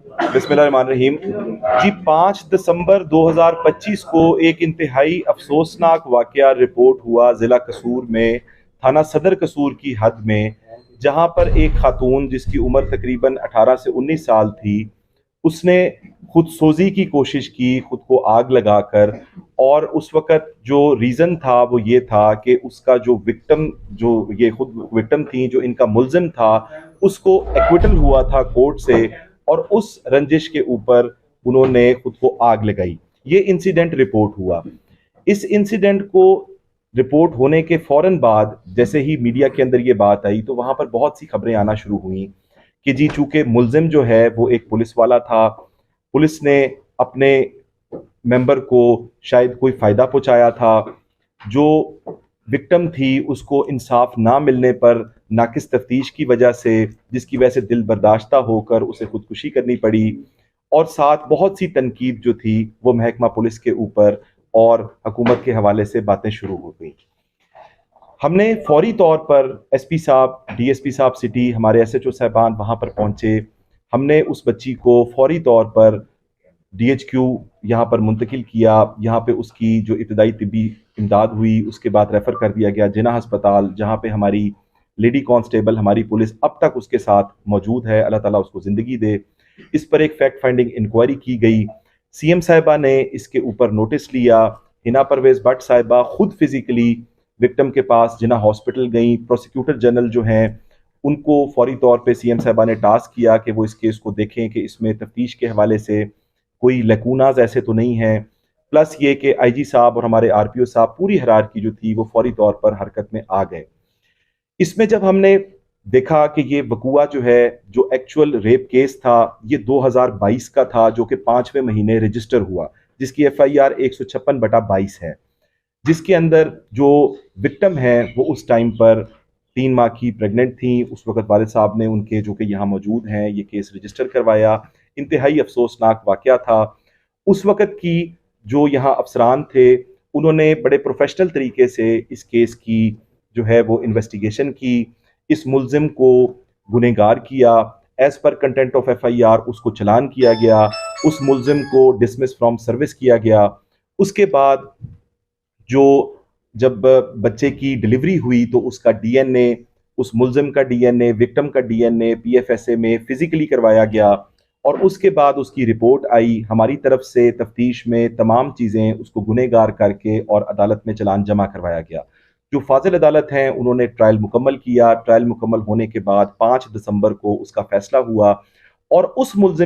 बिस्मिल्लाहिर्रहमानिर्रहीम। जी, 5 दिसंबर 2025 को एक इंतहाई अफसोसनाक वाकया रिपोर्ट हुआ ज़िला कसूर में, थाना सदर कसूर की हद में, जहां पर एक खातून जिसकी उम्र तकरीबन 18 से 19 साल थी, उसने खुद सोजी की कोशिश की, खुद को आग लगाकर। और उस वक़्त जो रीज़न था वो ये था कि उसका जो विक्टिम, जो ये खुद विक्टिम थी, जो इनका मुल्ज़िम था, उसको एक्विटल हुआ था कोर्ट से, और उस रंजिश के ऊपर उन्होंने खुद को आग लगाई। ये इंसिडेंट रिपोर्ट हुआ। इस इंसिडेंट को रिपोर्ट होने के फौरन बाद जैसे ही मीडिया के अंदर ये बात आई, तो वहां पर बहुत सी खबरें आना शुरू हुई कि जी, चूंकि मुल्जिम जो है वो एक पुलिस वाला था, पुलिस ने अपने मेंबर को शायद कोई फायदा पहुंचाया था, जो विक्टिम थी उसको इंसाफ ना मिलने पर नाकिस तफ्तीश की वजह से, जिसकी वजह से दिल बर्दाश्ता होकर उसे खुदकुशी करनी पड़ी। और साथ बहुत सी तनकीद जो थी वो महकमा पुलिस के ऊपर और हुकूमत के हवाले से बातें शुरू हो गई। हमने फौरी तौर पर एसपी साहब, डीएसपी साहब सिटी, हमारे एसएचओ साहबान वहां पर पहुंचे। हमने उस बच्ची को फौरी तौर पर डीएचक्यू यहाँ पर मुंतकिल किया। यहाँ पे उसकी जो इब्तदाई तिब्बी इमदाद हुई, उसके बाद रेफ़र कर दिया गया जिना अस्पताल, जहाँ पे हमारी लेडी कांस्टेबल, हमारी पुलिस अब तक उसके साथ मौजूद है। अल्लाह ताला उसको ज़िंदगी दे। इस पर एक फैक्ट फाइंडिंग इंक्वायरी की गई। सीएम साहिबा ने इसके ऊपर नोटिस लिया। हिना परवेज़ भट्ट साहिबा खुद फिजिकली विक्टिम के पास जिना हॉस्पिटल गई। प्रोसिक्यूटर जनरल जो हैं उनको फौरी तौर पे सीएम साहिबा ने टास्क किया कि वो इस केस को देखें कि इसमें तफ्तीश के हवाले से कोई लकूनाज ऐसे तो नहीं है। प्लस ये कि आईजी साहब और हमारे आरपीओ साहब, पूरी हरारकी जो थी वो फौरी तौर पर हरकत में आ गए। इसमें जब हमने देखा कि ये वकूआ जो है, जो एक्चुअल रेप केस था, ये 2022 का था, जो कि 5वें महीने रजिस्टर हुआ, जिसकी एफआईआर 156/22 है, जिसके अंदर जो विक्टिम है वो उस टाइम पर 3 माह की प्रेग्नेंट थी। उस वक्त वालिद साहब ने उनके, जो कि यहाँ मौजूद हैं, ये केस रजिस्टर करवाया। इंतहाई अफसोसनाक वाकया था। उस वक्त की जो यहाँ अफसरान थे, उन्होंने बड़े प्रोफेशनल तरीके से इस केस की जो है वो इन्वेस्टिगेशन की, इस मुल्जिम को गुनहगार किया। As per content of FIR उसको चलान किया गया, उस मुल्जिम को डिसमिस फ्रॉम सर्विस किया गया। उसके बाद जो जब बच्चे की डिलीवरी हुई तो उसका डीएनए, उस मुल्जिम का डीएनए, विक्टिम का डीएनए पीएफएसए में फिजिकली करवाया गया। और उसके बाद उसकी रिपोर्ट आई। हमारी तरफ से तफ्तीश में तमाम चीज़ें उसको गुनहगार करके और अदालत में चलान जमा करवाया गया। जो फाजिल अदालत हैं उन्होंने ट्रायल मुकम्मल किया। ट्रायल मुकम्मल होने के बाद 5 दिसंबर को उसका फैसला हुआ। और उस मुल्जिम